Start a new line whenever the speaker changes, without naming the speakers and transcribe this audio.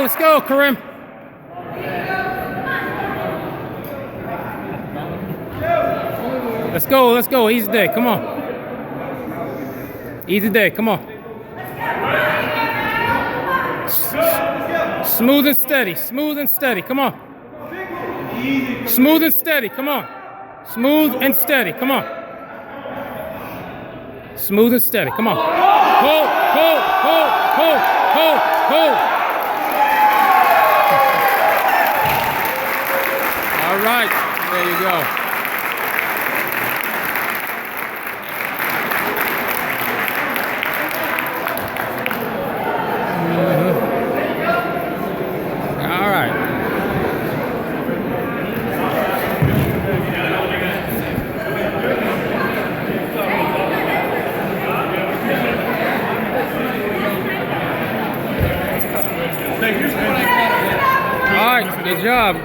let's go, Karim. Let's go. Easy day, come on. Easy day, come on. Smooth and steady, come on. Smooth and steady, come on. Smooth and steady, come on. Smooth and steady, come on. Hold. All right, there you go. All right. All right, good job.